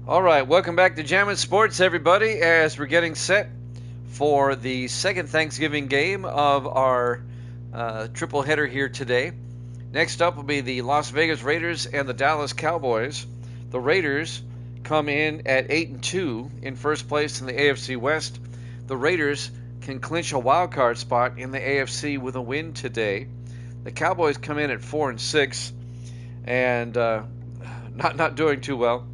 All right, welcome back to Jammin' Sports, everybody, as we're getting set for the second Thanksgiving game of our triple header here today. Next up will be the Las Vegas Raiders and the Dallas Cowboys. The Raiders come in at 8-2 in first place in the AFC West. The Raiders can clinch a wild card spot in the AFC with a win today. The Cowboys come in at 4-6 and not doing too well.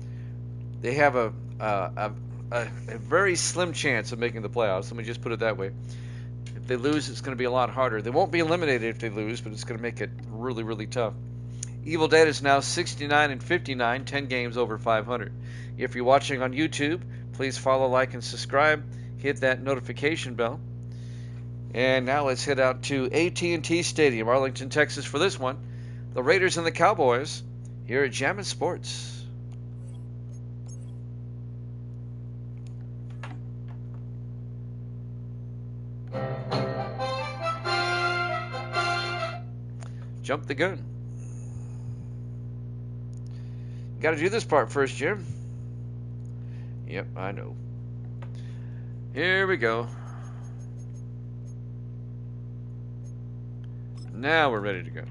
They have a very slim chance of making the playoffs. Let me just put it that way. If they lose, it's going to be a lot harder. They won't be eliminated if they lose, but it's going to make it really, really tough. Evil Dead is now 69-59, 10 games over 500. If you're watching on YouTube, please follow, like, and subscribe. Hit that notification bell. And now let's head out to AT&T Stadium, Arlington, Texas for this one. The Raiders and the Cowboys here at Jammin' Sports. Jump the gun. Got to do this part first, Jim. Yep, I know. Here we go. Now we're ready to go.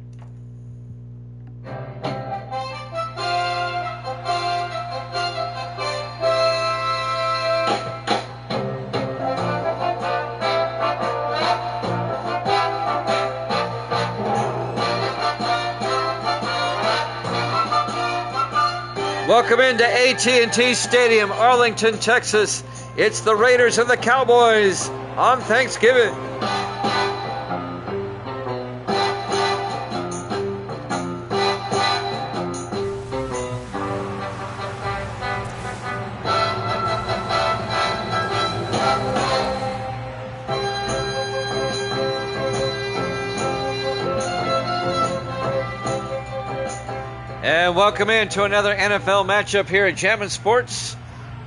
Welcome into AT&T Stadium, Arlington, Texas. It's the Raiders and the Cowboys on Thanksgiving. And welcome into another NFL matchup here at Jammin' Sports.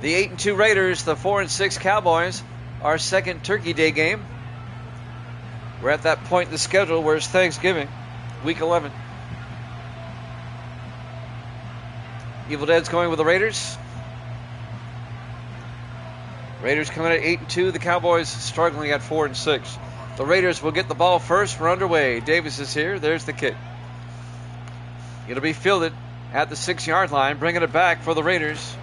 The 8-2 Raiders, the 4-6 Cowboys, our second Turkey Day game. We're at that point in the schedule where it's Thanksgiving, Week 11. Evil Dead's going with the Raiders. Raiders coming at 8-2, the Cowboys struggling at 4-6. The Raiders will get the ball first. We're underway. Davis is here. There's the kick. It'll be fielded at the 6-yard line. Bringing it back for the Raiders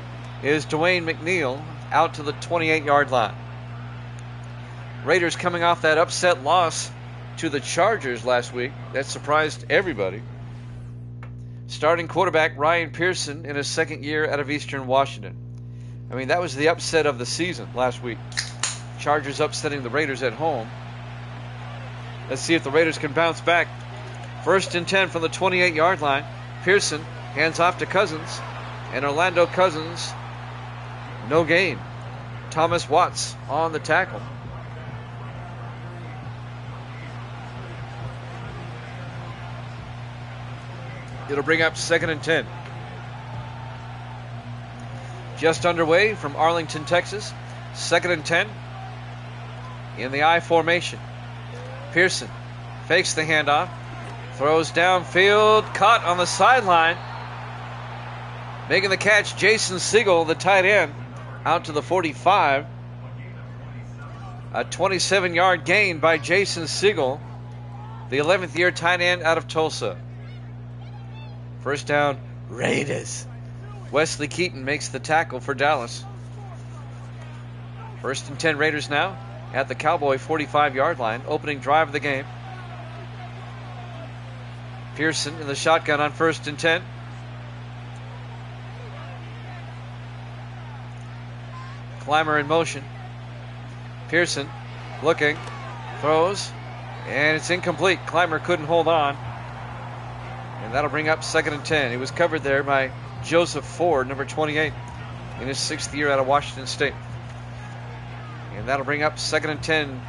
is Dwayne McNeil out to the 28-yard line. Raiders coming off that upset loss to the Chargers last week. That surprised everybody. Starting quarterback Ryan Pearson in his second year out of Eastern Washington. I mean, that was the upset of the season last week. Chargers upsetting the Raiders at home. Let's see if the Raiders can bounce back. 1st and 10 from the 28-yard line. Pearson hands off to Cousins. And Orlando Cousins, no gain. Thomas Watts on the tackle. It'll bring up 2nd and 10. Just underway from Arlington, Texas. 2nd and 10 in the I formation. Pearson fakes the handoff. Throws downfield, caught on the sideline. Making the catch, Jason Siegel, the tight end, out to the 45. A 27-yard gain by Jason Siegel, the 11th year tight end out of Tulsa. First down, Raiders. Wesley Keaton makes the tackle for Dallas. 1st and 10 Raiders now at the Cowboy 45-yard line, opening drive of the game. Pearson in the shotgun on 1st and 10. Clymer in motion. Pearson looking, throws, and it's incomplete. Clymer couldn't hold on. And that'll bring up 2nd and 10. He was covered there by Joseph Ford, number 28, in his 6th year out of Washington State. And that'll bring up 2nd and 10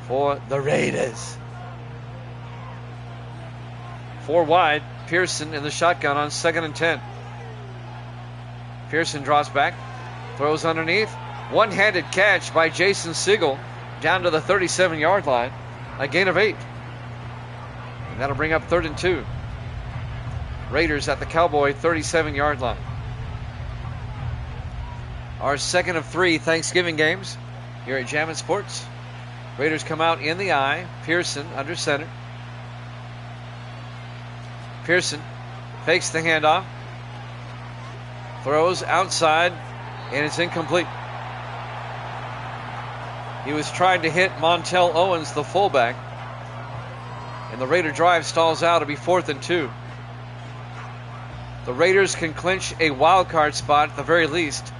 for the Raiders. 4 wide, Pearson in the shotgun on 2nd and 10. Pearson draws back, throws underneath. One-handed catch by Jason Siegel down to the 37-yard line. A gain of 8. And that'll bring up 3rd and 2. Raiders at the Cowboy 37-yard line. Our second of 3 Thanksgiving games here at Jammin' Sports. Raiders come out in the I. Pearson under center. Pearson fakes the handoff. Throws outside, and it's incomplete. He was trying to hit Montel Owens, the fullback. And the Raider drive stalls out. It'll be 4th and 2. The Raiders can clinch a wild card spot at the very least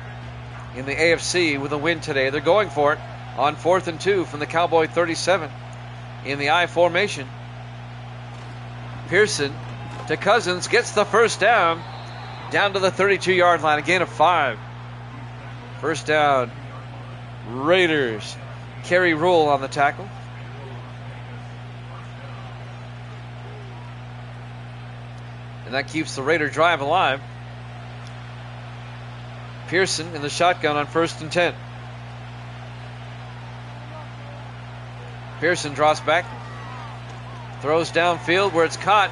in the AFC with a win today. They're going for it on 4th and 2 from the Cowboy 37 in the I formation. Pearson to Cousins, gets the first down to the 32-yard line, a gain of 5. First down, Raiders. Kerry Rule on the tackle. And that keeps the Raider drive alive. Pearson in the shotgun on 1st and 10. Pearson draws back. Throws downfield where it's caught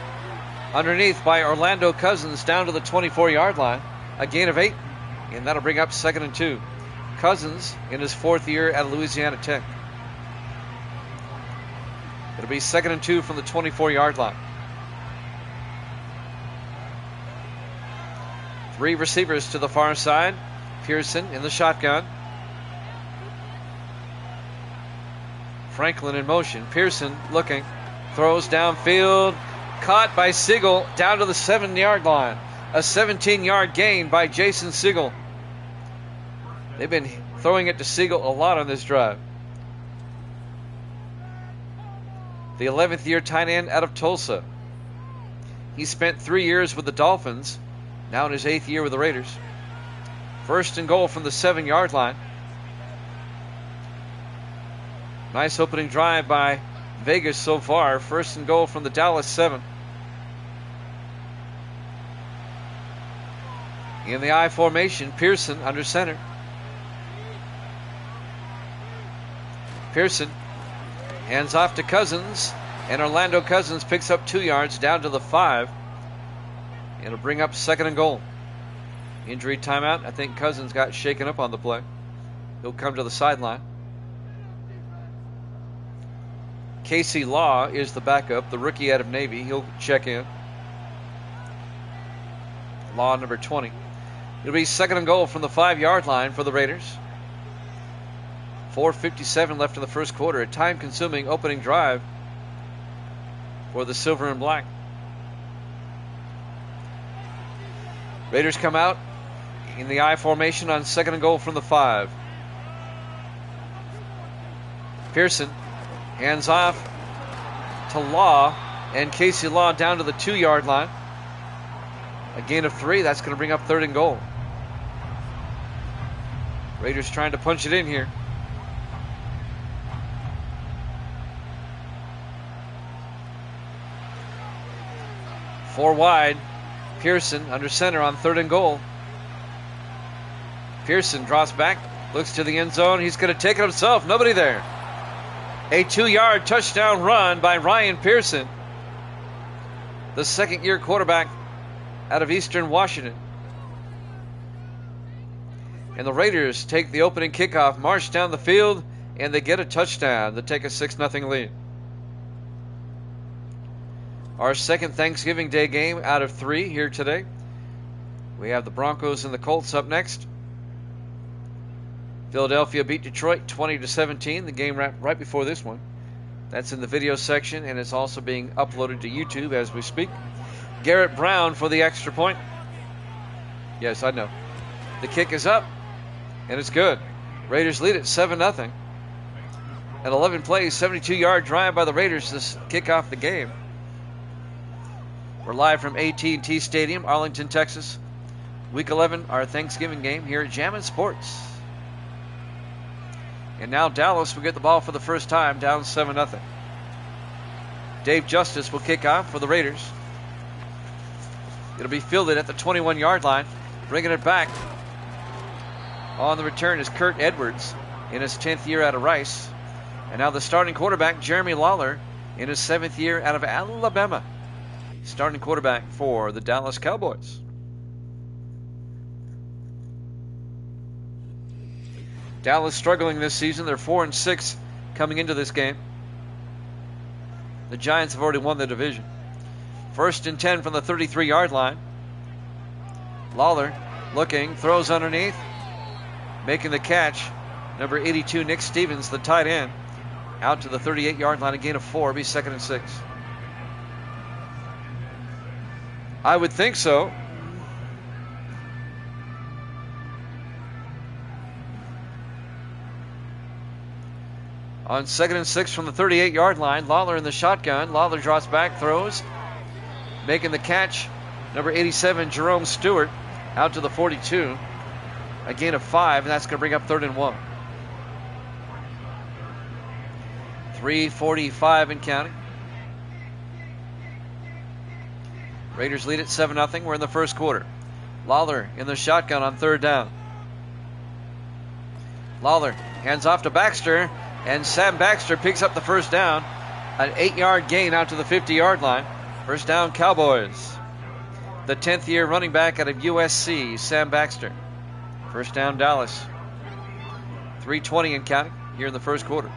underneath by Orlando Cousins down to the 24-yard line. A gain of 8. And that'll bring up 2nd and 2. Cousins in his 4th year at Louisiana Tech. It'll be 2nd and 2 from the 24-yard line. 3 receivers to the far side. Pearson in the shotgun. Franklin in motion. Pearson looking. Throws downfield. Caught by Siegel down to the 7-yard line. A 17-yard gain by Jason Siegel. They've been throwing it to Siegel a lot on this drive. The 11th year tight end out of Tulsa. He spent 3 years with the Dolphins. Now in his 8th year with the Raiders. 1st and goal from the 7-yard line. Nice opening drive by Vegas so far. 1st and goal from the Dallas 7. In the I formation, Pearson under center. Pearson hands off to Cousins, and Orlando Cousins picks up 2 yards down to the 5. It'll bring up 2nd and goal. Injury timeout. I think Cousins got shaken up on the play. He'll come to the sideline. Casey Law is the backup, the rookie out of Navy. He'll check in. Law number 20. It'll be 2nd and goal from the 5-yard line for the Raiders. 4:57 left in the first quarter. A time-consuming opening drive for the Silver and Black. Raiders come out in the I formation on 2nd and goal from the 5. Pearson hands off to Law, and Casey Law down to the 2-yard line. A gain of 3. That's going to bring up 3rd and goal. Raiders trying to punch it in here. Four wide. Pearson under center on 3rd and goal. Pearson draws back, looks to the end zone. He's going to take it himself. Nobody there. A 2-yard touchdown run by Ryan Pearson, the 2nd-year quarterback out of Eastern Washington. And the Raiders take the opening kickoff, march down the field, and they get a touchdown to take a 6-0 lead. Our second Thanksgiving Day game out of 3 here today. We have the Broncos and the Colts up next. Philadelphia beat Detroit 20-17. The game right before this one. That's in the video section, and it's also being uploaded to YouTube as we speak. Garrett Brown for the extra point. Yes, I know. The kick is up, and it's good. Raiders lead it 7-0. An 11 plays, 72-yard drive by the Raiders to kick off the game. We're live from AT&T Stadium, Arlington, Texas. Week 11, our Thanksgiving game here at Jammin' Sports. And now Dallas will get the ball for the first time, down 7-0. Dave Justice will kick off for the Raiders. It'll be fielded at the 21-yard line. Bringing it back on the return is Kurt Edwards in his 10th year out of Rice. And now the starting quarterback, Jeremy Lawler, in his 7th year out of Alabama. Starting quarterback for the Dallas Cowboys. Dallas struggling this season. They're 4-6 coming into this game. The Giants have already won the division. 1st and 10 from the 33-yard line. Lawler looking, throws underneath, making the catch. Number 82, Nick Stevens, the tight end, out to the 38-yard line. A gain of 4. It'll be 2nd and 6. I would think so. On 2nd and 6 from the 38-yard line, Lawler in the shotgun. Lawler drops back, throws, making the catch. Number 87, Jerome Stewart, out to the 42. A gain of 5, and that's going to bring up 3rd and 1. 3:45 and counting. Raiders lead at 7-0. We're in the first quarter. Lawler in the shotgun on 3rd down. Lawler hands off to Baxter, and Sam Baxter picks up the first down. An 8-yard gain out to the 50-yard line. First down, Cowboys. The 10th year running back out of USC, Sam Baxter. First down, Dallas. 3:20 and counting here in the first quarter.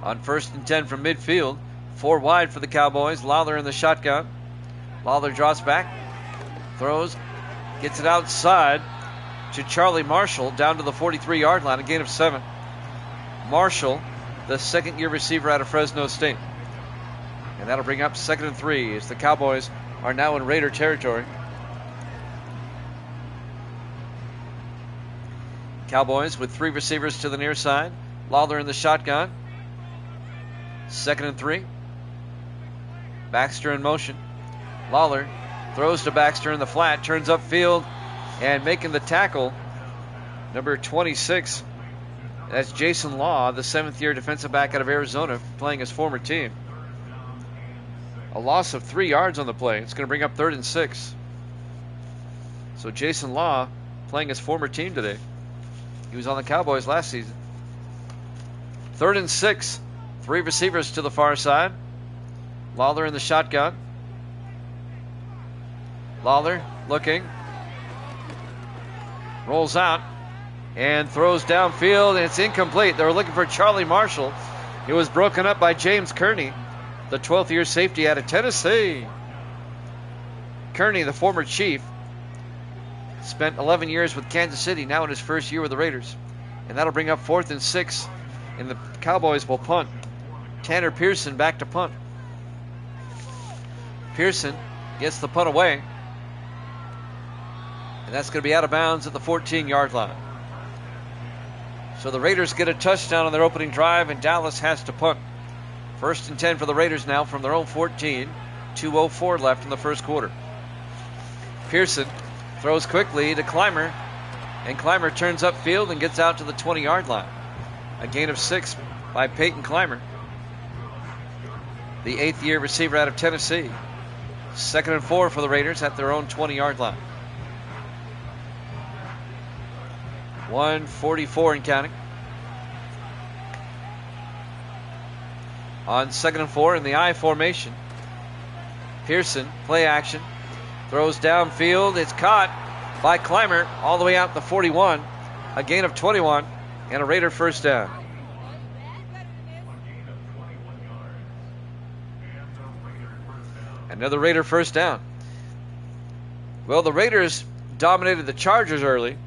On 1st and 10 from midfield, 4 wide for the Cowboys. Lawler in the shotgun. Lawler drops back, throws, gets it outside to Charlie Marshall down to the 43-yard line, a gain of 7. Marshall, the 2nd-year receiver out of Fresno State. And that'll bring up 2nd and 3 as the Cowboys are now in Raider territory. Cowboys with 3 receivers to the near side. Lawler in the shotgun. 2nd and 3. Baxter in motion. Lawler throws to Baxter in the flat, turns upfield, and making the tackle, number 26. That's Jason Law, the 7th-year defensive back out of Arizona, playing his former team. A loss of 3 yards on the play. It's going to bring up 3rd and 6. So Jason Law playing his former team today. He was on the Cowboys last season. 3rd and 6. 3 receivers to the far side. Lawler in the shotgun. Lawler looking. Rolls out and throws downfield, and it's incomplete. They were looking for Charlie Marshall. It was broken up by James Kearney, the 12th-year safety out of Tennessee. Kearney, the former Chief, spent 11 years with Kansas City, now in his first year with the Raiders. And that'll bring up 4th and 6, and the Cowboys will punt. Tanner Pearson back to punt. Pearson gets the punt away. And that's going to be out of bounds at the 14-yard line. So the Raiders get a touchdown on their opening drive, and Dallas has to punt. 1st and 10 for the Raiders now from their own 14. 2:04 left in the first quarter. Pearson throws quickly to Clymer, and Clymer turns upfield and gets out to the 20-yard line. A gain of 6 by Peyton Clymer, the 8th-year receiver out of Tennessee. 2nd and 4 for the Raiders at their own 20-yard line. 1:44 and counting. On 2nd and 4 in the I formation. Pearson, play action. Throws downfield. It's caught by Clymer all the way out the 41. A gain of 21 and a Raider first down. Another Raider first down. Well, the Raiders dominated the Chargers early,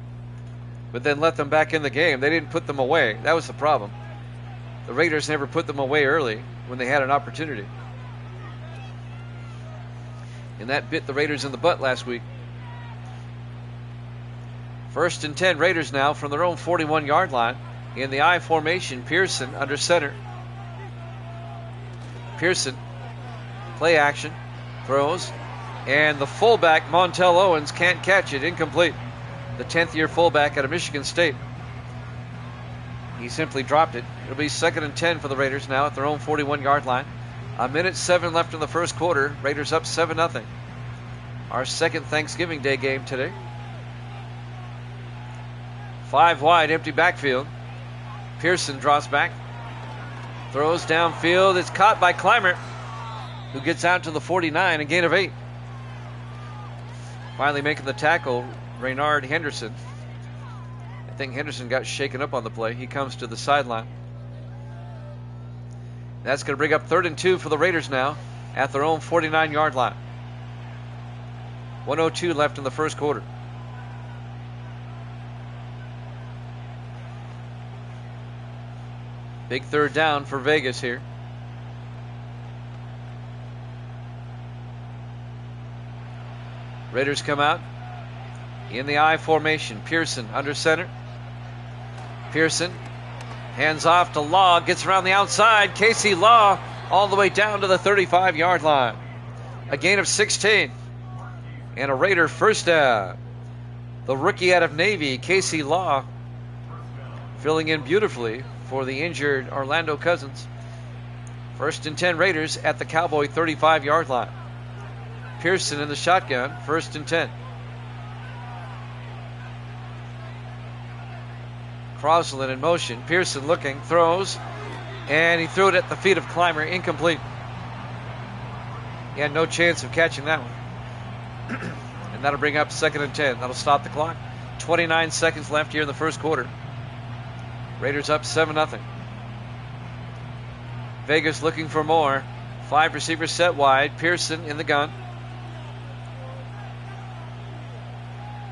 but then let them back in the game. They didn't put them away. That was the problem. The Raiders never put them away early when they had an opportunity. And that bit the Raiders in the butt last week. 1st and 10 Raiders now from their own 41-yard line. In the I formation, Pearson under center. Pearson, play action, throws, and the fullback, Montel Owens, can't catch it. Incomplete. The 10th-year fullback out of Michigan State. He simply dropped it. It'll be 2nd and 10 for the Raiders now at their own 41-yard line. 1:07 left in the first quarter. Raiders up 7-0. Our second Thanksgiving Day game today. 5 wide, empty backfield. Pearson draws back. Throws downfield. It's caught by Clymer, who gets out to the 49, a gain of 8. Finally making the tackle, Raynard Henderson. I think Henderson got shaken up on the play. He comes to the sideline. That's going to bring up 3rd and 2 for the Raiders now at their own 49-yard line. 1:02 left in the first quarter. Big 3rd down for Vegas here. Raiders come out in the I formation. Pearson under center. Pearson hands off to Law, gets around the outside. Casey Law all the way down to the 35-yard line. A gain of 16 and a Raider first down. The rookie out of Navy, Casey Law, filling in beautifully for the injured Orlando Cousins. 1st and 10 Raiders at the Cowboy 35-yard line. Pearson in the shotgun, 1st and 10. Crosland in motion. Pearson looking, throws, and he threw it at the feet of Clymer, incomplete. He had no chance of catching that one. And that'll bring up 2nd and 10. That'll stop the clock. 29 seconds left here in the first quarter. Raiders up 7-0. Vegas looking for more. 5 receivers set wide. Pearson in the gun.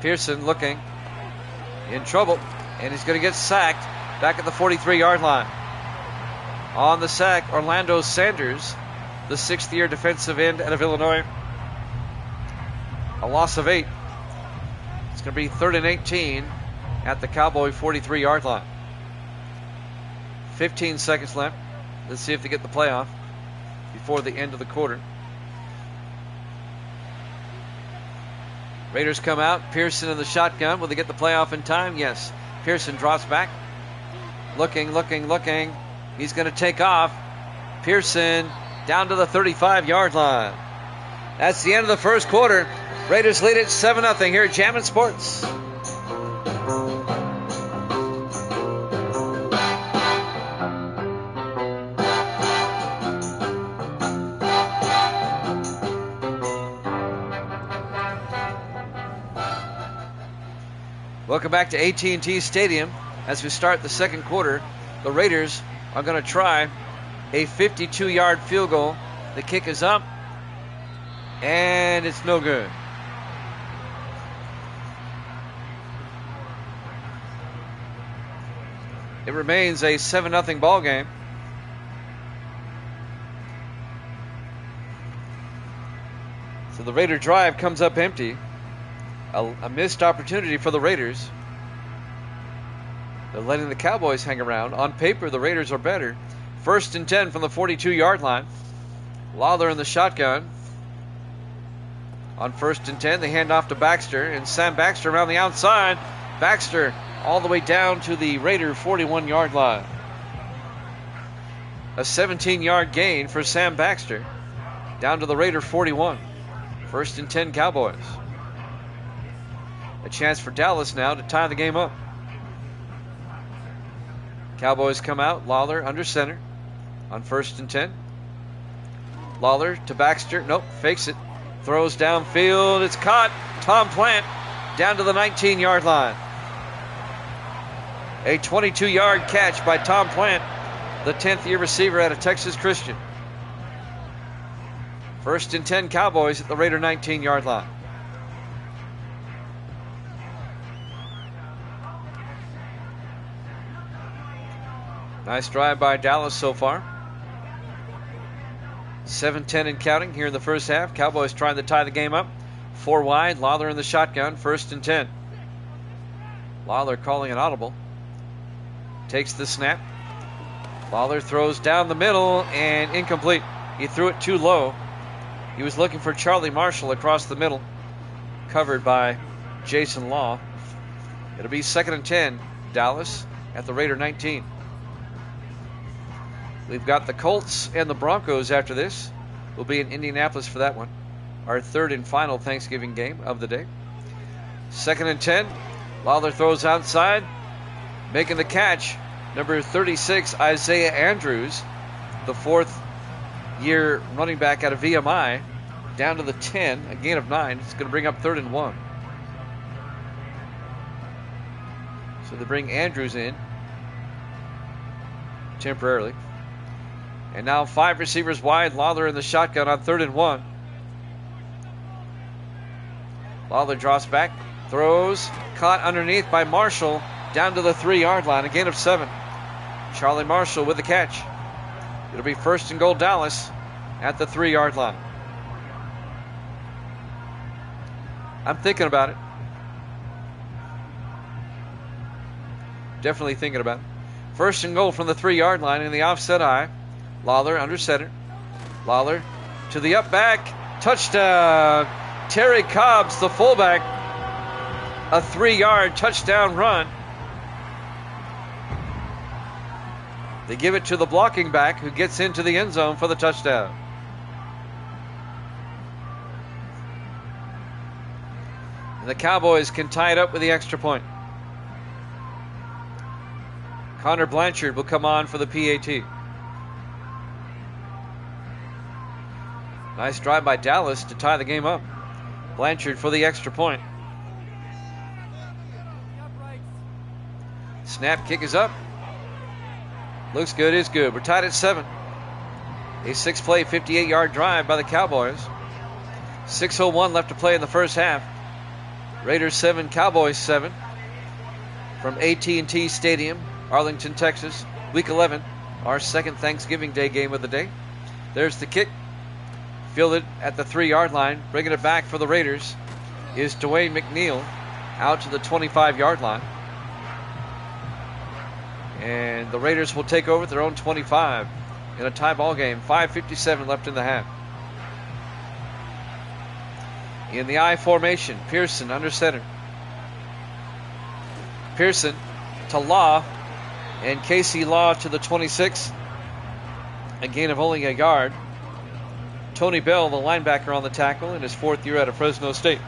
Pearson looking, in trouble, and he's going to get sacked back at the 43-yard line. On the sack, Orlando Sanders, the 6th-year defensive end out of Illinois. A loss of 8. It's going to be 3rd and 18 at the Cowboy 43-yard line. 15 seconds left. Let's see if they get the playoff before the end of the quarter. Raiders come out. Pearson in the shotgun. Will they get the playoff in time? Yes. Pearson drops back. Looking. He's going to take off. Pearson down to the 35-yard line. That's the end of the first quarter. Raiders lead it 7-0 here at Jammin' Sports. Welcome back to AT&T Stadium. As we start the second quarter, the Raiders are going to try a 52-yard field goal. The kick is up, and it's no good. It remains a 7-0 ball game. So the Raider drive comes up empty. A missed opportunity for the Raiders. They're letting the Cowboys hang around. On paper, the Raiders are better. 1st and 10 from the 42-yard line. Lawler in the shotgun. On 1st and 10, they hand off to Baxter, and Sam Baxter around the outside. Baxter all the way down to the Raider 41-yard line. A 17-yard gain for Sam Baxter, down to the Raider 41. 1st and 10 Cowboys. A chance for Dallas now to tie the game up. Cowboys come out. Lawler under center on 1st and 10. Lawler to Baxter. Nope, fakes it. Throws downfield. It's caught. Tom Plant down to the 19-yard line. A 22-yard catch by Tom Plant, the 10th-year receiver out of Texas Christian. 1st and 10 Cowboys at the Raider 19-yard line. Nice drive by Dallas so far. 7-10 and counting here in the first half. Cowboys trying to tie the game up. 4 wide. Lawler in the shotgun. 1st and 10. Lawler calling an audible. Takes the snap. Lawler throws down the middle and incomplete. He threw it too low. He was looking for Charlie Marshall across the middle. Covered by Jason Law. It'll be 2nd and 10. Dallas at the Raider 19. We've got the Colts and the Broncos after this. We'll be in Indianapolis for that one. Our 3rd and final Thanksgiving game of the day. 2nd and 10. Lawler throws outside. Making the catch, number 36, Isaiah Andrews, the 4th-year running back out of VMI, down to the 10, a gain of 9. It's going to bring up 3rd and 1. So they bring Andrews in temporarily. And now 5 receivers wide. Lawler in the shotgun on 3rd and 1. Lawler drops back, throws, caught underneath by Marshall, down to the 3-yard line, a gain of 7. Charlie Marshall with the catch. It'll be 1st and goal Dallas at the 3-yard line. I'm thinking about it. Definitely thinking about it. 1st and goal from the 3-yard line in the offset eye. Lawler under center. Lawler to the up back. Touchdown. Terry Cobbs, the fullback. A 3-yard touchdown run. They give it to the blocking back who gets into the end zone for the touchdown. And the Cowboys can tie it up with the extra point. Connor Blanchard will come on for the PAT. Nice drive by Dallas to tie the game up. Blanchard for the extra point. Snap, kick is up. Looks good, is good. We're tied at 7. A 6-play, 58-yard drive by the Cowboys. 6:01 left to play in the first half. Raiders 7, Cowboys 7. From AT&T Stadium, Arlington, Texas. Week 11, our second Thanksgiving Day game of the day. There's the kick. Fielded at the 3-yard line. Bringing it back for the Raiders is Dwayne McNeil out to the 25-yard line. And the Raiders will take over their own 25 in a tie ball game. 5:57 left in the half. In the I formation, Pearson under center. Pearson to Law, and Casey Law to the 26. A gain of only a yard. Tony Bell, the linebacker, on the tackle in his 4th year out of Fresno State.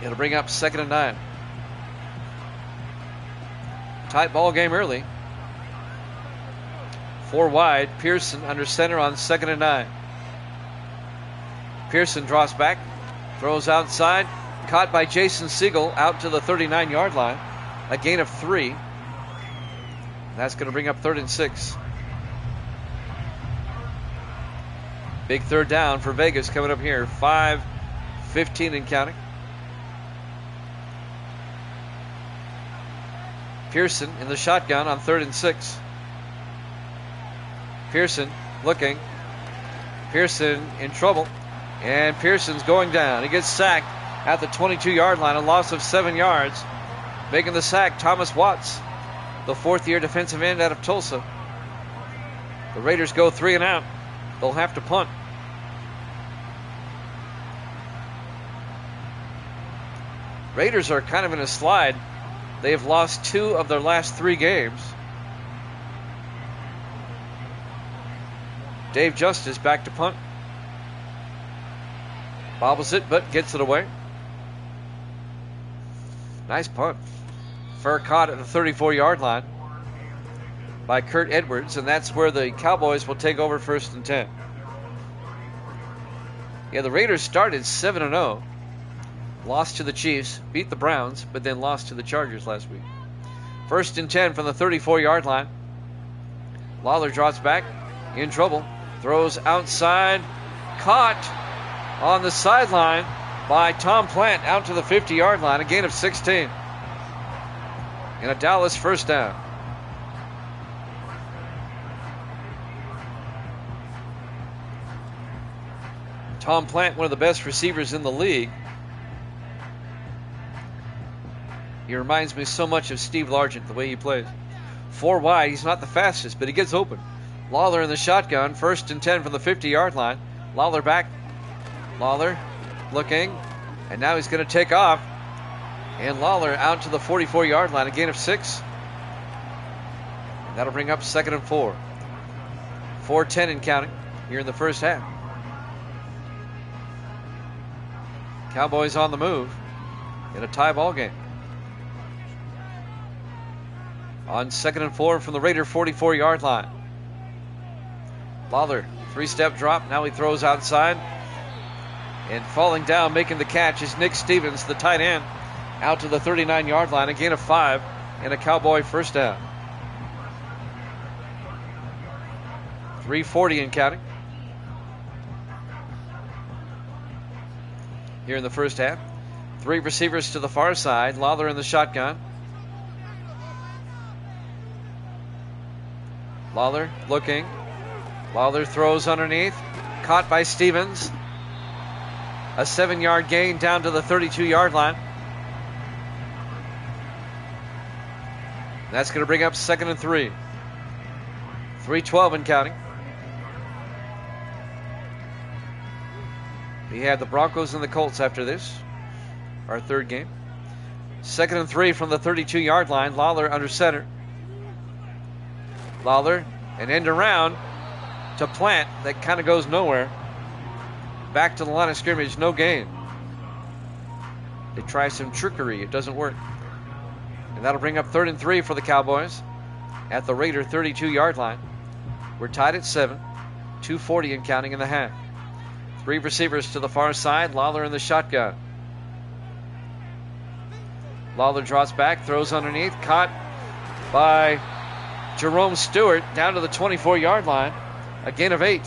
It'll bring up 2nd and 9. Tight ball game early. 4 wide. Pearson under center on 2nd and 9. Pearson drops back, throws outside, caught by Jason Siegel out to the 39-yard line. A gain of 3. That's going to bring up 3rd and 6. Big 3rd down for Vegas coming up here. 5:15 and counting. Pearson in the shotgun on 3rd and 6. Pearson looking. Pearson in trouble. And Pearson's going down. He gets sacked at the 22-yard line. A loss of 7 yards. Making the sack, Thomas Watts, the 4th-year defensive end out of Tulsa. The Raiders go 3 and out. They'll have to punt. Raiders are kind of in a slide. They have lost 2 of their last 3 games. Dave Justice back to punt. Bobbles it, but gets it away. Nice punt. Fair caught at the 34-yard line by Kurt Edwards, and that's where the Cowboys will take over 1st and 10. Yeah, the Raiders started 7-0. Lost to the Chiefs, beat the Browns, but then lost to the Chargers last week. 1st and 10 from the 34-yard line. Lawler drops back, in trouble. Throws outside, caught on the sideline by Tom Plant out to the 50-yard line. A gain of 16. And a Dallas 1st down. Tom Plant, one of the best receivers in the league. He reminds me so much of Steve Largent, the way he plays. 4 wide, he's not the fastest, but he gets open. Lawler in the shotgun, 1st and 10 from the 50-yard line. Lawler back. Lawler looking, and now he's going to take off. And Lawler out to the 44-yard line, a gain of 6. And that'll bring up 2nd and 4. 4:10 and counting here in the first half. Cowboys on the move in a tie ball game. On 2nd and 4 from the Raider 44-yard line. Lawler, 3-step drop. Now he throws outside. And falling down, making the catch is Nick Stevens, the tight end, out to the 39-yard line. A gain of 5. and a Cowboy first down. 3:40 and counting here in the first half. 3 receivers to the far side. Lawler in the shotgun. Lawler looking. Lawler throws underneath. Caught by Stevens. A 7-yard gain down to the 32-yard line. That's going to bring up 2nd and 3. 3:12 and counting. We have the Broncos and the Colts after this. Our third game. 2nd and 3 from the 32-yard line. Lawler under center. Lawler, an end around to Plant that kind of goes nowhere. Back to the line of scrimmage, no gain. They try some trickery, it doesn't work. And that'll bring up 3rd and 3 for the Cowboys at the Raider 32-yard line. We're tied at 7. 2:40 and counting in the half. 3 receivers to the far side. Lawler in the shotgun. Lawler drops back, throws underneath, caught by Jerome Stewart down to the 24-yard line. A gain of 8.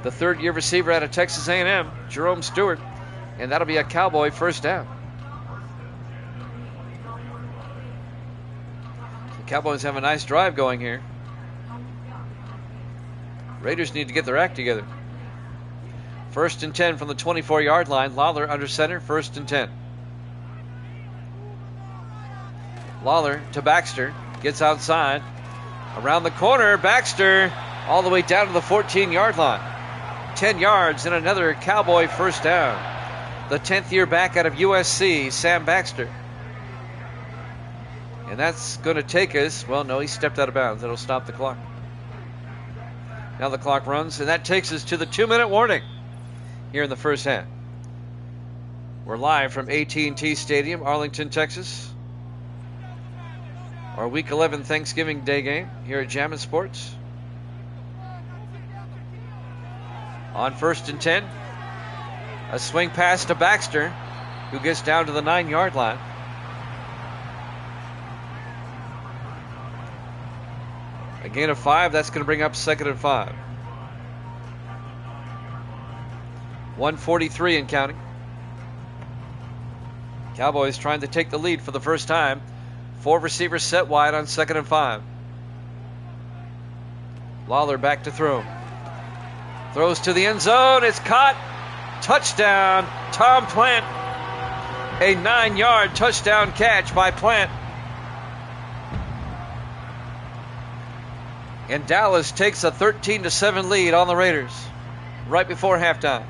The third-year receiver out of Texas A&M, Jerome Stewart, and that'll be a Cowboy first down. The Cowboys have a nice drive going here. Raiders need to get their act together. 1st and 10 from the 24-yard line. Lawler under center, 1st and 10. Lawler to Baxter, gets outside. Around the corner, Baxter all the way down to the 14-yard line. 10 yards and another Cowboy first down. The 10th year back out of USC, Sam Baxter. And that's going to take us, well, no, he stepped out of bounds. That'll stop the clock. Now the clock runs, and that takes us to the 2-minute warning here in the first half. We're live from AT&T Stadium, Arlington, Texas. Our Week 11 Thanksgiving Day game here at Jammin' Sports. On 1st and 10, a swing pass to Baxter, who gets down to the 9-yard line. A gain of 5, that's going to bring up 2nd and 5. 1:43 and counting. Cowboys trying to take the lead for the first time. 4 receivers set wide on 2nd and 5. Lawler back to throw. Throws to the end zone. It's caught. Touchdown, Tom Plant. A 9-yard touchdown catch by Plant. And Dallas takes a 13-7 lead on the Raiders right before halftime.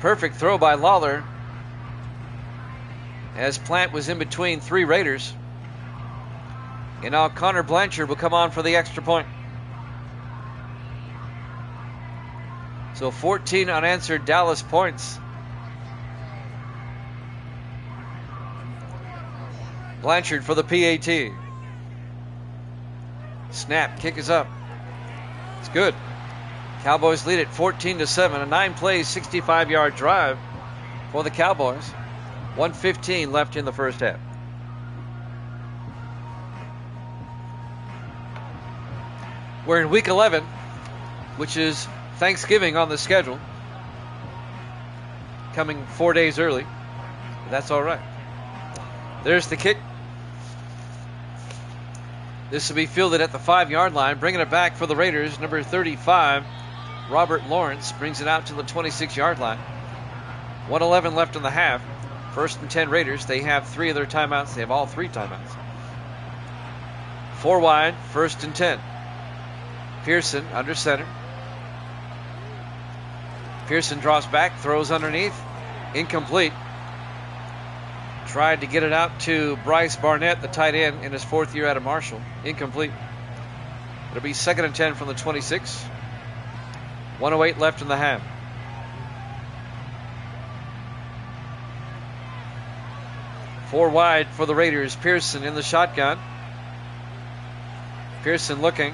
Perfect throw by Lawler, as Plant was in between 3 Raiders. And now Connor Blanchard will come on for the extra point. So 14 unanswered Dallas points. Blanchard for the PAT. Snap, kick is up. It's good. Cowboys lead it 14-7. A 9-play, 65-yard drive for the Cowboys. 1:15 left in the first half. We're in Week 11, which is Thanksgiving on the schedule. Coming 4 days early. But that's all right. There's the kick. This will be fielded at the 5-yard line. Bringing it back for the Raiders, number 35, Robert Lawrence, brings it out to the 26-yard line. 1:11 left in the half. 1st and 10 Raiders. They have 3 of their timeouts. They have all 3 timeouts. 4 wide, 1st and 10. Pearson under center. Pearson drops back, throws underneath. Incomplete. Tried to get it out to Bryce Barnett, the tight end, in his 4th year out of Marshall. Incomplete. It'll be 2nd and 10 from the 26. 1:08 left in the half. Four wide for the Raiders. Pearson in the shotgun. Pearson looking.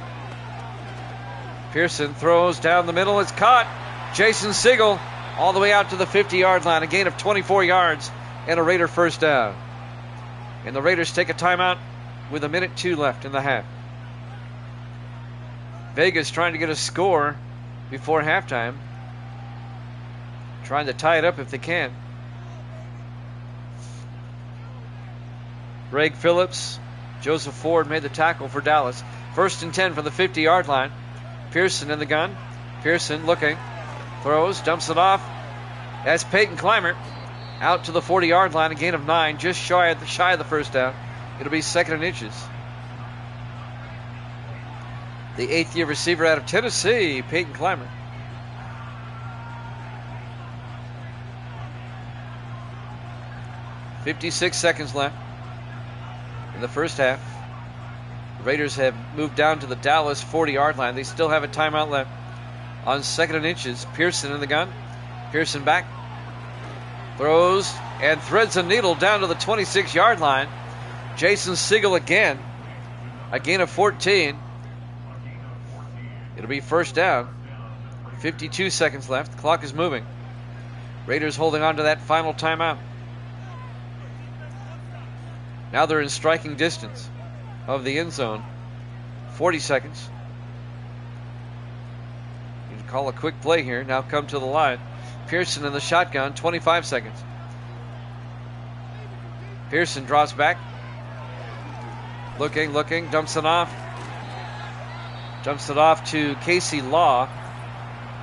Pearson throws down the middle. It's caught. Jason Siegel all the way out to the 50-yard line. A gain of 24 yards and a Raider first down. And the Raiders take a timeout with 1:02 left in the half. Vegas trying to get a score before halftime. Trying to tie it up if they can. Greg Phillips, Joseph Ford made the tackle for Dallas. 1st and 10 from the 50-yard line. Pearson in the gun. Pearson looking. Throws, dumps it off. That's Peyton Clymer out to the 40-yard line, a gain of 9, just shy of the first down. It'll be 2nd and inches. The 8th-year receiver out of Tennessee, Peyton Clymer. .56 seconds left in the first half. The Raiders have moved down to the Dallas 40-yard line. They still have a timeout left on 2nd and inches. Pearson in the gun. Pearson back. Throws and threads a needle down to the 26-yard line. Jason Siegel again. A gain of 14. It'll be first down. 52 seconds left. The clock is moving. Raiders holding on to that final timeout. Now they're in striking distance of the end zone. 40 seconds. You can call a quick play here. Now come to the line. Pearson in the shotgun. 25 seconds. Pearson drops back. Looking. Dumps it off. Dumps it off to Casey Law,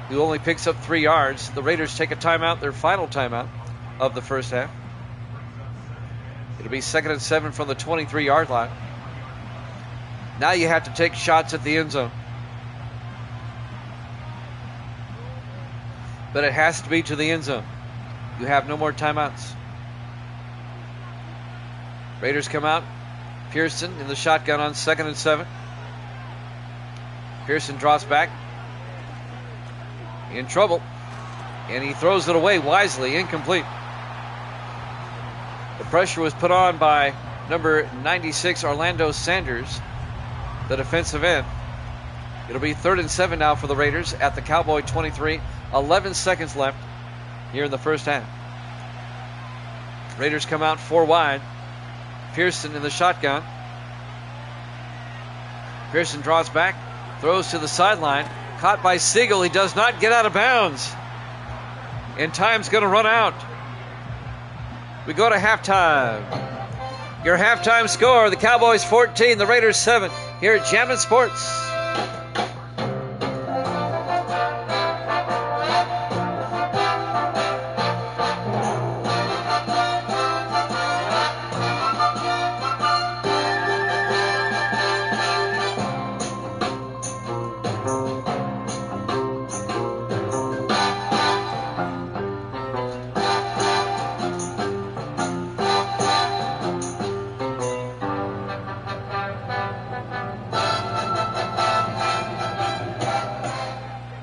who only picks up 3 yards. The Raiders take a timeout, their final timeout of the first half. It'll be 2nd and 7 from the 23-yard line. Now you have to take shots at the end zone. But it has to be to the end zone. You have no more timeouts. Raiders come out. Pearson in the shotgun on 2nd and 7. Pearson drops back. In trouble. And he throws it away wisely. Incomplete. The pressure was put on by number 96, Orlando Sanders, the defensive end. It'll be 3rd and 7 now for the Raiders at the Cowboy 23. 11 seconds left here in the first half. Raiders come out 4 wide. Pearson in the shotgun. Pearson draws back. Throws to the sideline. Caught by Siegel. He does not get out of bounds. And time's going to run out. We go to halftime. Your halftime score, the Cowboys 14, the Raiders 7, here at Jammin' Sports.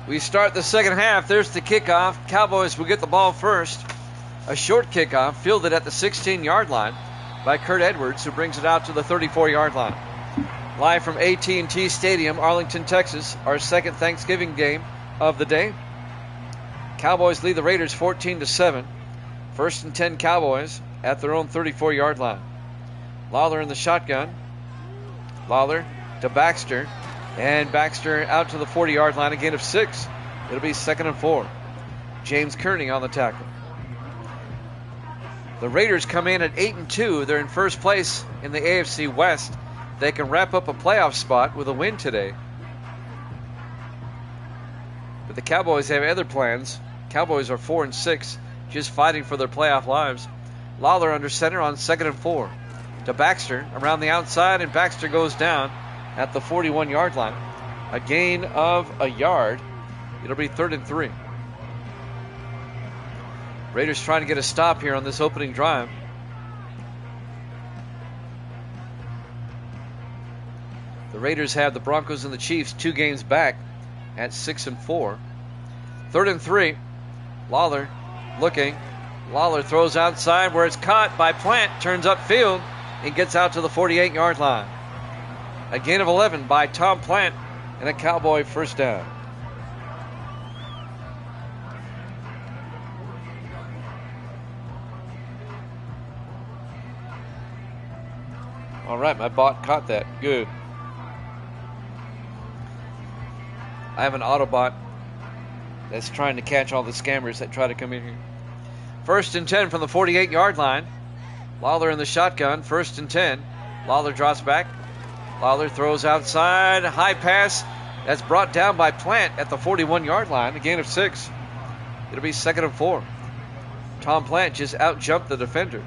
We start the second half. There's the kickoff. Cowboys will get the ball first. A short kickoff fielded at the 16-yard line by Kurt Edwards, who brings it out to the 34-yard line. Live from AT&T Stadium, Arlington, Texas, our second Thanksgiving game of the day. Cowboys lead the Raiders 14-7. 1st and 10 Cowboys at their own 34-yard line. Lawler in the shotgun. Lawler to Baxter. And Baxter out to the 40-yard line, a gain of 6. It'll be 2nd and 4. James Kearney on the tackle. The Raiders come in at 8-2. They're in first place in the AFC West. They can wrap up a playoff spot with a win today. But the Cowboys have other plans. Cowboys are 4-6, just fighting for their playoff lives. Lawler under center on 2nd and 4. To Baxter around the outside, and Baxter goes down at the 41-yard line. A gain of a yard. It'll be 3rd and 3. Raiders trying to get a stop here on this opening drive. The Raiders have the Broncos and the Chiefs 2 games back at 6 and 4. 3rd and 3. Lawler looking. Lawler throws outside where it's caught by Plant. Turns upfield and gets out to the 48-yard line. A gain of 11 by Tom Plant and a Cowboy first down. All right, my bot caught that. Good. I have an Autobot that's trying to catch all the scammers that try to come in here. 1st and 10 from the 48-yard line. Lawler in the shotgun. 1st and 10. Lawler drops back. Lawler throws outside. High pass. That's brought down by Plant at the 41-yard line. A gain of 6. It'll be 2nd and 4. Tom Plant just out-jumped the defender.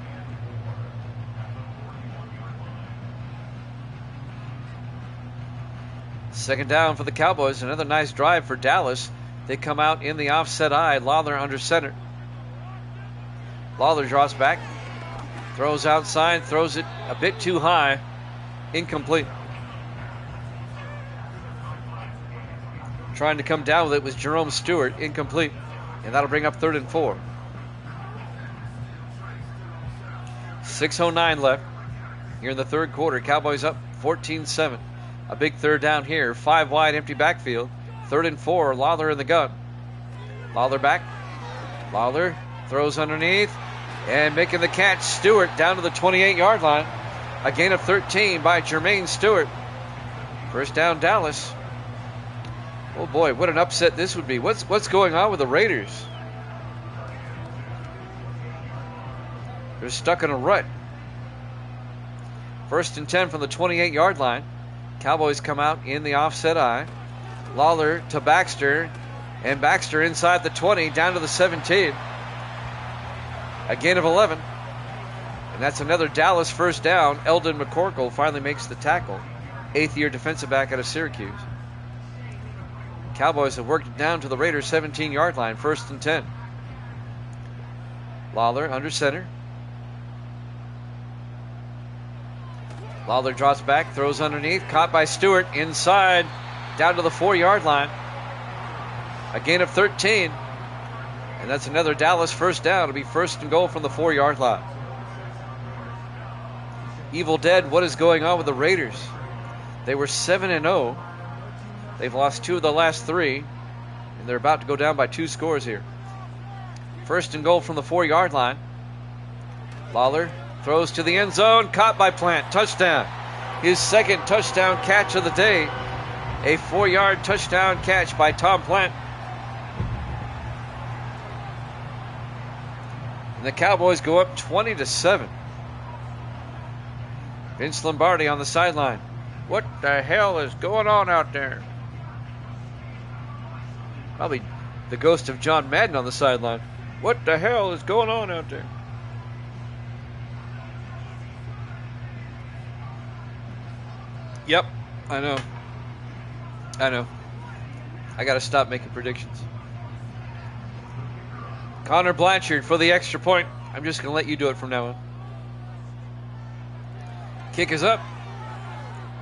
Second down for the Cowboys. Another nice drive for Dallas. They come out in the offset eye. Lawler under center. Lawler draws back. Throws outside. Throws it a bit too high. Incomplete. Trying to come down with it was Jerome Stewart. Incomplete. And that'll bring up 3rd and 4. 6:09 left here in the third quarter. Cowboys up 14-7. A big third down here. 5 wide, empty backfield. 3rd and 4. Lawler in the gun. Lawler back. Lawler throws underneath. And making the catch, Stewart down to the 28-yard line. A gain of 13 by Jermaine Stewart. First down, Dallas. Oh boy, what an upset this would be. What's going on with the Raiders? They're stuck in a rut. 1st and 10 from the 28-yard line. Cowboys come out in the offset eye. Lawler to Baxter. And Baxter inside the 20 down to the 17. A gain of 11. And that's another Dallas first down. Eldon McCorkle finally makes the tackle. 8th-year defensive back out of Syracuse. Cowboys have worked it down to the Raiders' 17-yard line. 1st and 10. Lawler under center. Lawler drops back, throws underneath, caught by Stewart inside, down to the 4-yard line. A gain of 13. And that's another Dallas first down. It'll be 1st and goal from the 4-yard line. Evil Dead, what is going on with the Raiders? They were 7-0. They've lost 2 of the last 3. And they're about to go down by 2 scores here. 1st and goal from the 4-yard line. Lawler throws to the end zone, caught by Plant. Touchdown. His 2nd touchdown catch of the day. A 4-yard touchdown catch by Tom Plant. And the Cowboys go up 20-7. Vince Lombardi on the sideline. What the hell is going on out there? Probably the ghost of John Madden on the sideline. What the hell is going on out there? Yep, I know. I got to stop making predictions. Connor Blanchard for the extra point. I'm just going to let you do it from now on. Kick is up,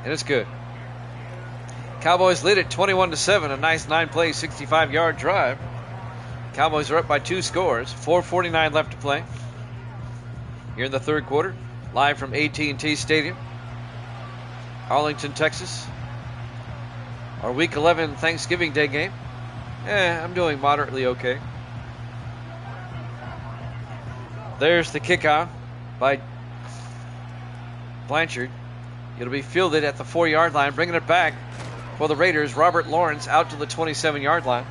and it's good. Cowboys lead it 21-7. A nice 9-play, 65-yard drive. Cowboys are up by 2 scores. 4:49 left to play. Here in the third quarter, live from AT&T Stadium, Arlington, Texas. Our Week 11 Thanksgiving Day game. I'm doing moderately okay. There's the kickoff by Blanchard. It'll be fielded at the 4-yard line, bringing it back for the Raiders. Robert Lawrence out to the 27-yard line.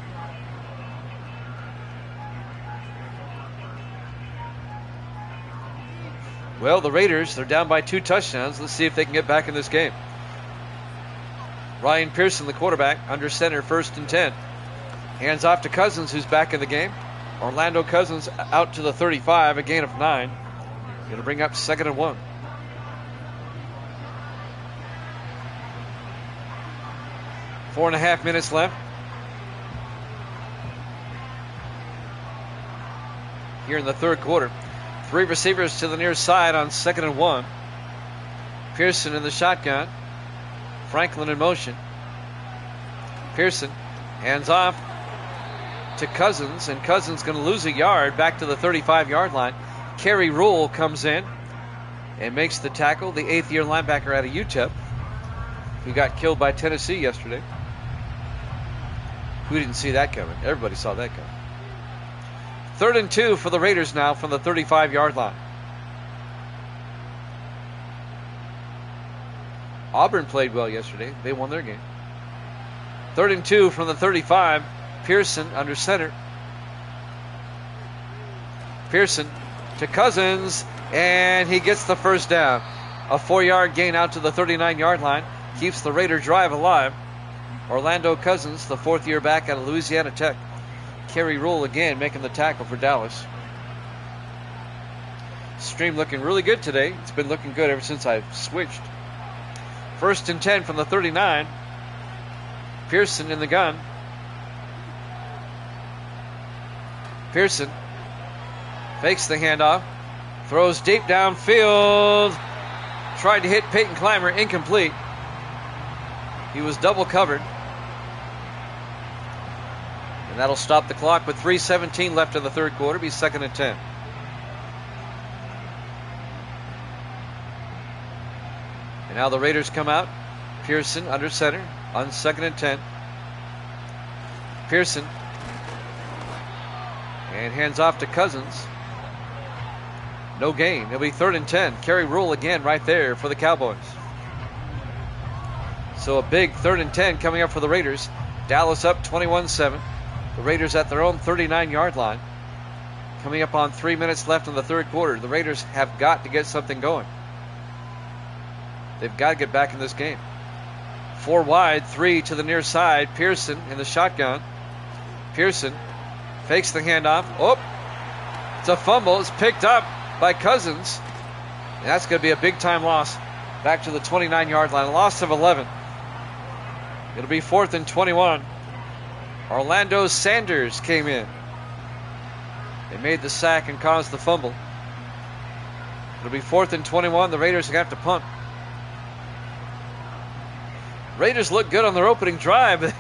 Well, the Raiders, they're down by 2 touchdowns. Let's see if they can get back in this game. Ryan Pearson, the quarterback, under center, 1st and 10. Hands off to Cousins, who's back in the game. Orlando Cousins out to the 35, a gain of 9. It'll bring up 2nd and 1. Four and a half minutes left. Here in the third quarter. 3 receivers to the near side on 2nd and 1. Pearson in the shotgun. Franklin in motion. Pearson hands off to Cousins, and Cousins going to lose a yard back to the 35-yard line. Kerry Rule comes in and makes the tackle, the 8th-year linebacker out of UTEP, who got killed by Tennessee yesterday. Who didn't see that coming? Everybody saw that coming. 3rd and 2 for the Raiders now from the 35-yard line. Auburn played well yesterday. They won their game. 3rd and 2 from the 35. Pearson under center. Pearson to Cousins, and he gets the first down. A 4-yard gain out to the 39-yard line. Keeps the Raider drive alive. Orlando Cousins, the 4th-year back out of Louisiana Tech. Kerry Rule again making the tackle for Dallas. Stream looking really good today. It's been looking good ever since I've switched. 1st and 10 from the 39. Pearson in the gun. Pearson fakes the handoff. Throws deep downfield. Tried to hit Peyton Clymer. Incomplete. He was double covered. And that'll stop the clock with 3:17 left in the 3rd quarter. Be 2nd and 10. And now the Raiders come out. Pearson under center on 2nd and 10. Pearson. And hands off to Cousins. No gain. It'll be 3rd and 10. Kerry Rule again right there for the Cowboys. So a big 3rd and 10 coming up for the Raiders. Dallas up 21-7. The Raiders at their own 39-yard line. Coming up on 3 minutes left in the 3rd quarter. The Raiders have got to get something going. They've got to get back in this game. 4 wide, 3 to the near side. Pearson in the shotgun. Pearson fakes the handoff. Oh, it's a fumble. It's picked up by Cousins. And that's going to be a big-time loss. Back to the 29-yard line. A loss of 11. It'll be 4th and 21. Orlando Sanders came in. They made the sack and caused the fumble. It'll be 4th and 21. The Raiders are going to have to punt. Raiders look good on their opening drive,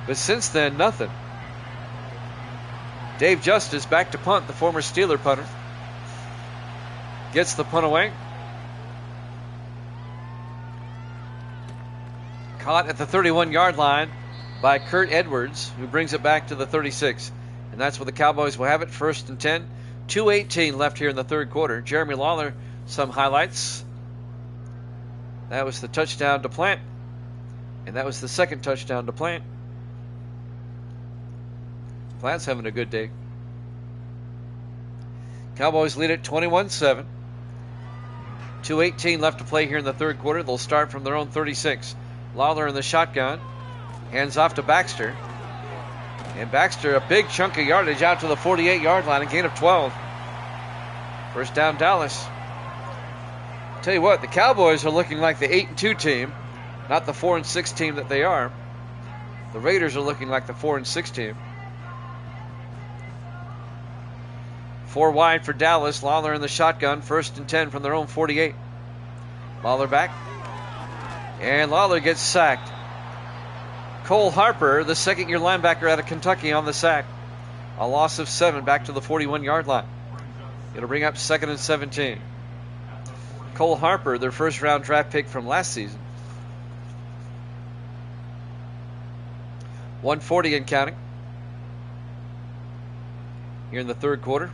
but since then, nothing. Dave Justice back to punt, the former Steeler punter. Gets the punt away. Caught at the 31-yard line by Kurt Edwards, who brings it back to the 36. And that's where the Cowboys will have it, 1st and 10. 2:18 left here in the 3rd quarter. Jeremy Lawler, some highlights. That was the touchdown to Plant. And that was the 2nd touchdown to Plant. Plant's having a good day. Cowboys lead it 21-7. 2:18 left to play here in the 3rd quarter. They'll start from their own 36. Lawler in the shotgun. Hands off to Baxter. And Baxter, a big chunk of yardage out to the 48-yard line. A gain of 12. First down, Dallas. Tell you what, the Cowboys are looking like the 8-2 team, not the 4-6 team that they are. The Raiders are looking like the 4-6 team. 4 wide for Dallas. Lawler in the shotgun. 1st and 10 from their own 48. Lawler back. And Lawler gets sacked. Cole Harper, the 2nd-year linebacker out of Kentucky, on the sack. A loss of 7 back to the 41-yard line. It'll bring up 2nd and 17. Cole Harper, their 1st-round draft pick from last season. 1:40 and counting. Here in the 3rd quarter.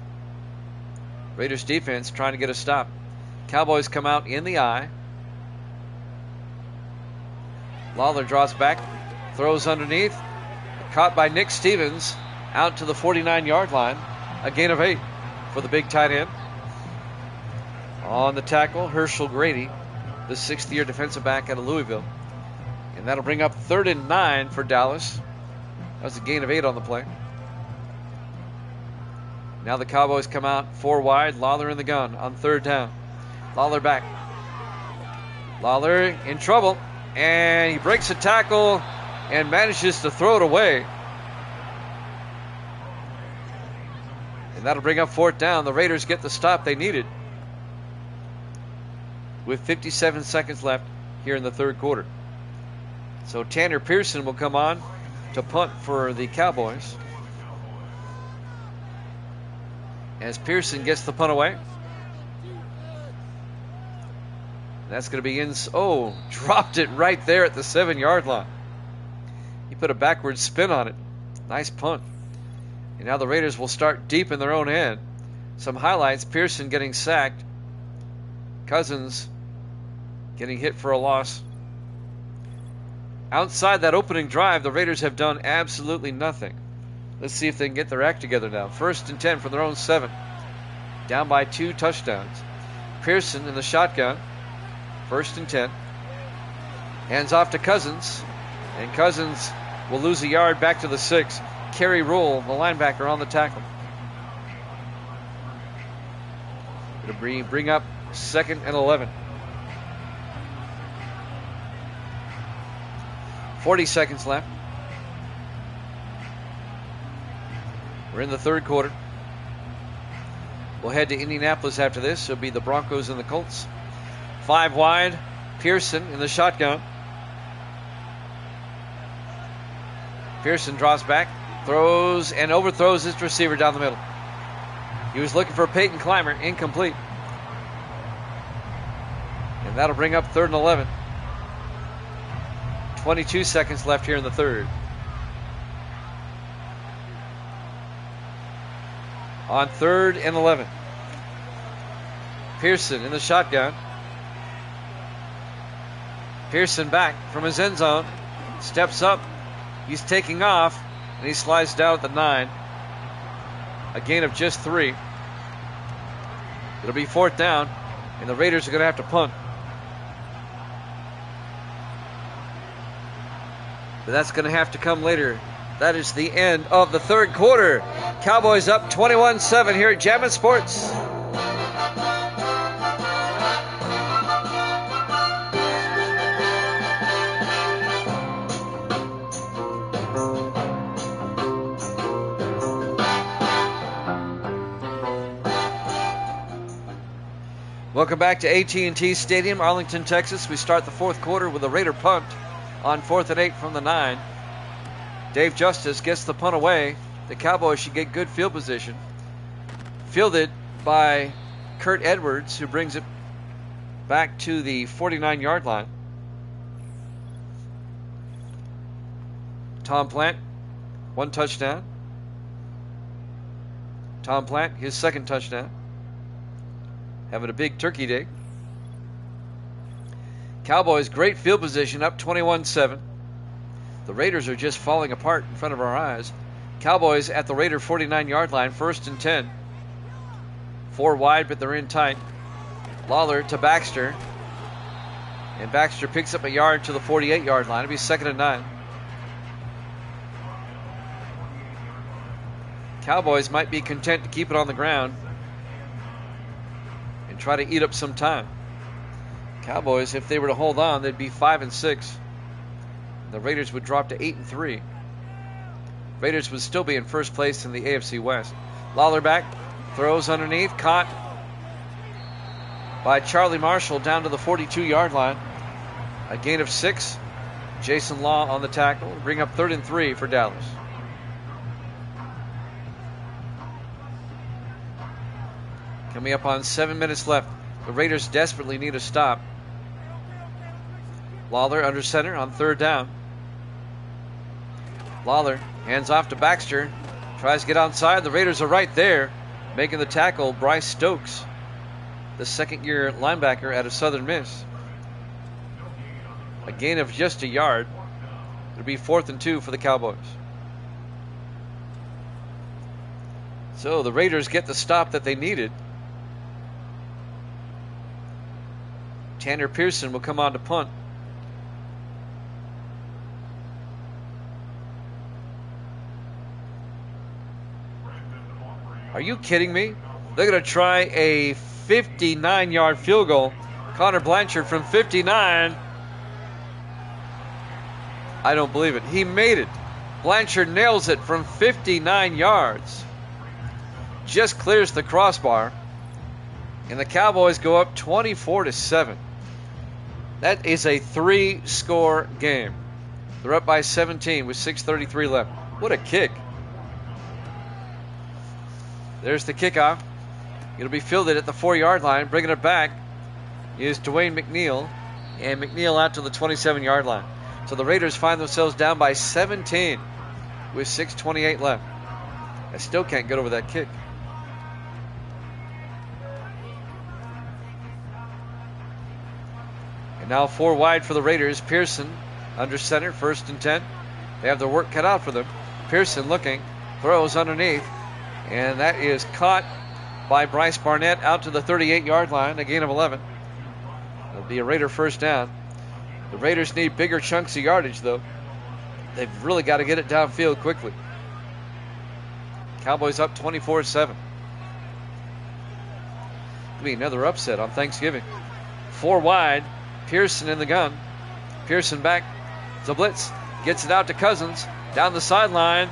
Raiders defense trying to get a stop. Cowboys come out in the eye. Lawler draws back. Throws underneath. Caught by Nick Stevens. Out to the 49-yard line. A gain of 8 for the big tight end. On the tackle, Herschel Grady, the 6th-year defensive back out of Louisville. And that'll bring up 3rd and 9 for Dallas. That was a gain of 8 on the play. Now the Cowboys come out 4 wide. Lawler in the gun on 3rd down. Lawler back. Lawler in trouble. And he breaks a tackle and manages to throw it away. And that'll bring up 4th down. The Raiders get the stop they needed. With 57 seconds left here in the 3rd quarter. So Tanner Pearson will come on to punt for the Cowboys. As Pearson gets the punt away. That's going to be in. Oh, dropped it right there at the 7-yard line. He put a backward spin on it. Nice punt. And now the Raiders will start deep in their own end. Some highlights. Pearson getting sacked. Cousins getting hit for a loss. Outside that opening drive, the Raiders have done absolutely nothing. Let's see if they can get their act together now. 1st and 10 from their own 7. Down by 2 touchdowns. Pearson in the shotgun. 1st and 10. Hands off to Cousins. And Cousins will lose a yard back to the 6. Kerry Rule, the linebacker, on the tackle. It'll bring up 2nd and 11. 40 seconds left. We're in the 3rd quarter. We'll head to Indianapolis after this. It'll be the Broncos and the Colts. 5 wide. Pearson in the shotgun. Pearson draws back, throws, and overthrows his receiver down the middle. He was looking for Peyton Clymer, incomplete. And that'll bring up 3rd and 11. 22 seconds left here in the 3rd. On 3rd and 11. Pearson in the shotgun. Pearson back from his end zone. Steps up. He's taking off. And he slides down at the 9. A gain of just 3. It'll be 4th down. And the Raiders are going to have to punt. But that's going to have to come later. That is the end of the 3rd quarter. Cowboys up 21-7 here at Jammin' Sports. Welcome back to AT&T Stadium, Arlington, Texas. We start the 4th quarter with a Raider punt on 4th and 8 from the 9. Dave Justice gets the punt away. The Cowboys should get good field position. Fielded by Kurt Edwards, who brings it back to the 49-yard line. Tom Plant, 1 touchdown. Tom Plant, his 2nd touchdown. Having a big turkey day. Cowboys, great field position, up 21-7. The Raiders are just falling apart in front of our eyes. Cowboys at the Raider 49-yard line, 1st and 10. 4 wide, but they're in tight. Lawler to Baxter. And Baxter picks up a yard to the 48-yard line. It'll be 2nd and 9. Cowboys might be content to keep it on the ground and try to eat up some time. Cowboys, if they were to hold on, they'd be 5 and 6. The Raiders would drop to 8 and 3. Raiders would still be in first place in the AFC West. Lawler back, throws underneath, caught by Charlie Marshall down to the 42-yard line. A gain of 6. Jason Law on the tackle. Bring up 3rd and 3 for Dallas. Coming up on 7 minutes left. The Raiders desperately need a stop. Lawler under center on 3rd down. Lawler hands off to Baxter. Tries to get onside. The Raiders are right there. Making the tackle, Bryce Stokes, the 2nd-year linebacker out of Southern Miss. A gain of just a yard. It'll be 4th and 2 for the Cowboys. So the Raiders get the stop that they needed. Tanner Pearson will come on to punt. Are you kidding me? They're going to try a 59-yard field goal. Connor Blanchard from 59. I don't believe it. He made it. Blanchard nails it from 59 yards. Just clears the crossbar. And the Cowboys go up 24-7. That is a 3-score game. They're up by 17 with 6:33 left. What a kick. There's the kickoff. It'll be fielded at the 4-yard line. Bringing it back is Dwayne McNeil. And McNeil out to the 27-yard line. So the Raiders find themselves down by 17 with 6:28 left. I still can't get over that kick. And now 4 wide for the Raiders. Pearson under center, 1st and 10. They have their work cut out for them. Pearson looking, throws underneath, and that is caught by Bryce Barnett out to the 38-yard line, a gain of 11. It'll be a Raider 1st down. The Raiders need bigger chunks of yardage, though. They've really got to get it downfield quickly. Cowboys up 24-7. Could be another upset on Thanksgiving. 4 wide. Pearson in the gun. Pearson back. It's a blitz. Gets it out to Cousins. Down the sideline.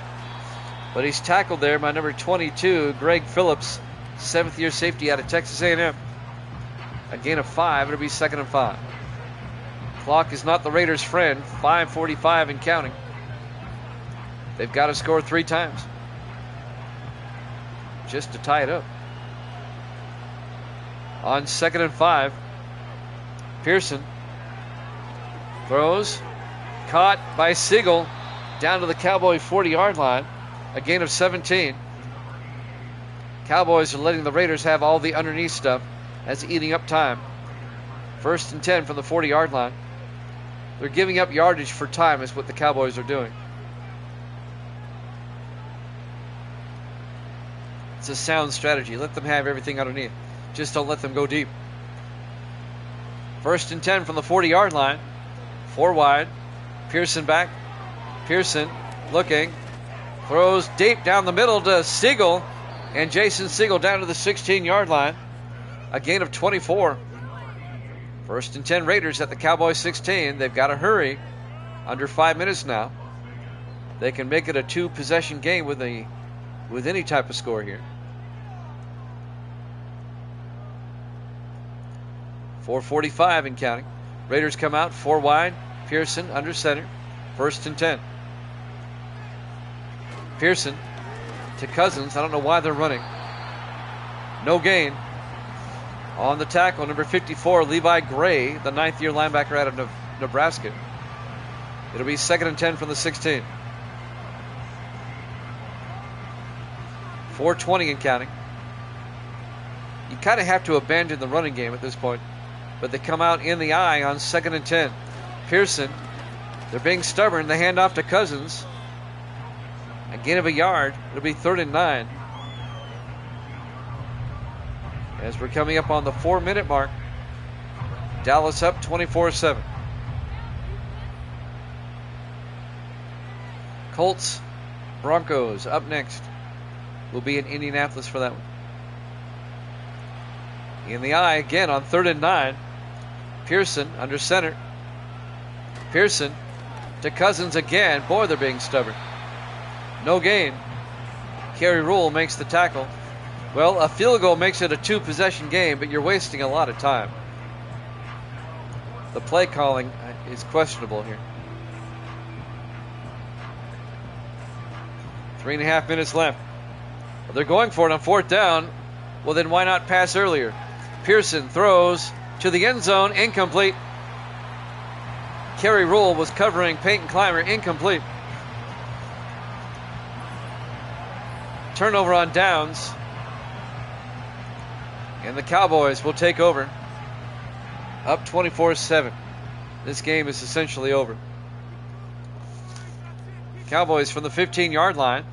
But he's tackled there by number 22, Greg Phillips, 7th-year safety out of Texas A&M. A gain of 5. It'll be 2nd and 5. Clock is not the Raiders' friend. 5:45 and counting. They've got to score 3 times just to tie it up. On 2nd and 5, Pearson throws, caught by Siegel down to the Cowboy 40-yard line, a gain of 17. Cowboys are letting the Raiders have all the underneath stuff. That's eating up time. 1st and 10 from the 40-yard line. They're giving up yardage for time is what the Cowboys are doing. It's a sound strategy. Let them have everything underneath. Just don't let them go deep. 1st and 10 from the 40-yard line. 4 wide. Pearson back. Pearson looking. Throws deep down the middle to Siegel. And Jason Siegel down to the 16-yard line. A gain of 24. 1st and 10 Raiders at the Cowboys 16. They've got to hurry. Under 5 minutes now. They can make it a 2-possession game with any type of score here. 4:45 and counting. Raiders come out 4 wide. Pearson under center. 1st and 10. Pearson to Cousins. I don't know why they're running. No gain. On the tackle, number 54, Levi Gray, the 9th-year linebacker out of Nebraska. It'll be 2nd and 10 from the 16. 4:20 and counting. You kind of have to abandon the running game at this point. But they come out in the eye on 2nd and 10. Pearson, they're being stubborn. They hand off to Cousins. A gain of a yard. It'll be 3rd and 9. As we're coming up on the 4-minute mark. Dallas up 24-7. Colts, Broncos up next. We'll be in Indianapolis for that one. In the eye again on 3rd and 9. Pearson under center. Pearson to Cousins again. Boy, they're being stubborn. No gain. Kerry Rule makes the tackle. Well, a field goal makes it a 2-possession game, but you're wasting a lot of time. The play calling is questionable here. 3.5 minutes left. Well, they're going for it on 4th down. Well, then why not pass earlier? Pearson throws to the end zone. Incomplete. Kerry Rule was covering Peyton Clymer. Incomplete. Turnover on downs. And the Cowboys will take over. Up 24-7. This game is essentially over. Cowboys from the 15-yard line.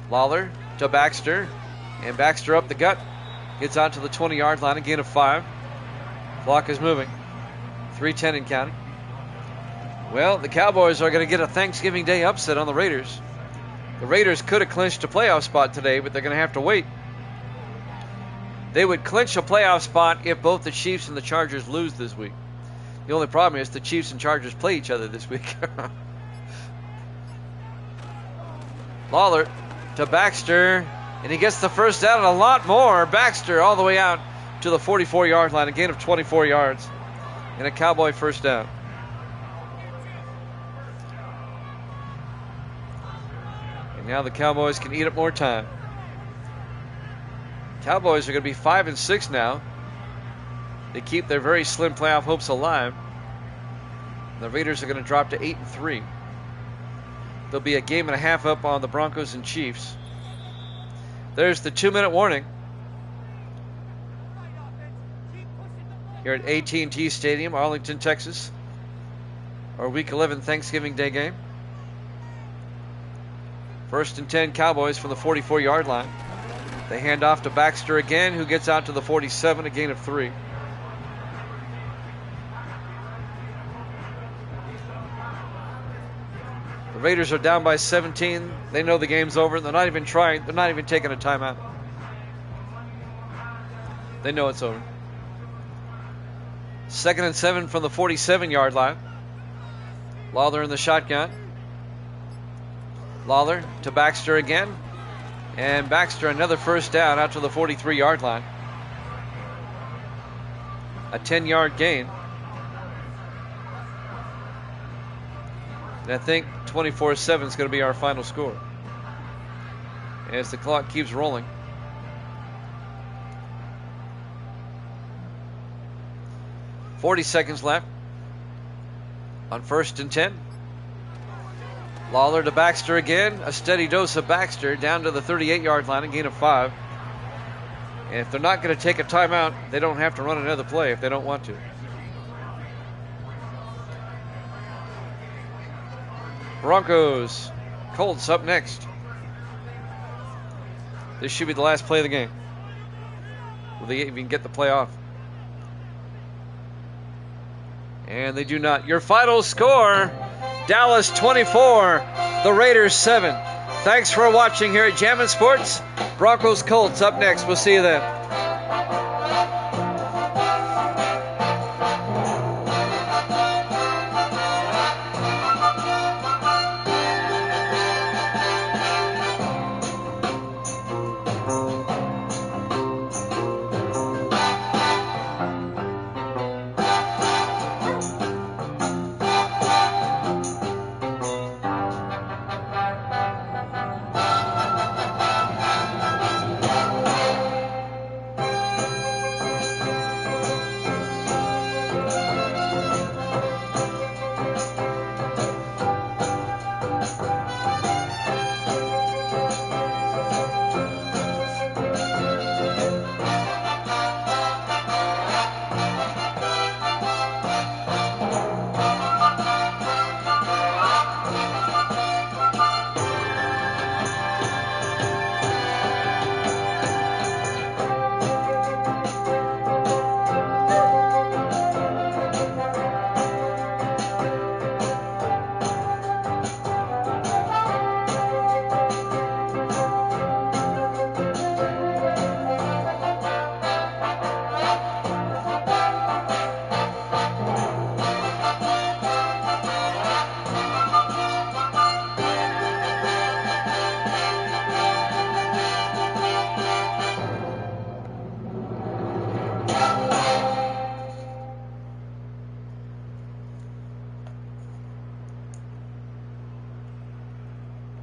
Lawler to Baxter. And Baxter up the gut. Gets out to the 20-yard line. A gain of 5. Clock is moving. 3:10 and counting. Well, the Cowboys are going to get a Thanksgiving Day upset on the Raiders. The Raiders could have clinched a playoff spot today, but they're going to have to wait. They would clinch a playoff spot if both the Chiefs and the Chargers lose this week. The only problem is the Chiefs and Chargers play each other this week. Lawler to Baxter, and he gets the first down and a lot more. Baxter all the way out to the 44-yard line, a gain of 24 yards, and a Cowboy first down. And now the Cowboys can eat up more time. Cowboys are going to be 5-6 now. They keep their very slim playoff hopes alive. The Raiders are going to drop to 8-3. They'll be a game and a half up on the Broncos and Chiefs. There's the 2-minute warning. here at AT&T Stadium, Arlington, Texas. Our Week 11 Thanksgiving Day game. 1st and 10 Cowboys from the 44-yard line. They hand off to Baxter again, who gets out to the 47, a gain of 3. The Raiders are down by 17. They know the game's over. They're not even trying. They're not even taking a timeout. They know it's over. 2nd and 7 from the 47-yard line. Lawler in the shotgun. Lawler to Baxter again. And Baxter another first down out to the 43-yard line. A 10-yard gain. And I think 24-7 is going to be our final score as the clock keeps rolling. .40 seconds left on 1st and 10. Lawler to Baxter again. A steady dose of Baxter down to the 38-yard line, a gain of 5. And if they're not going to take a timeout, they don't have to run another play if they don't want to. Broncos, Colts up next. This should be the last play of the game. Will they even get the play off? And they do not. Your final score, Dallas 24, the Raiders 7. Thanks for watching here at Jammin' Sports. Broncos, Colts up next. We'll see you then.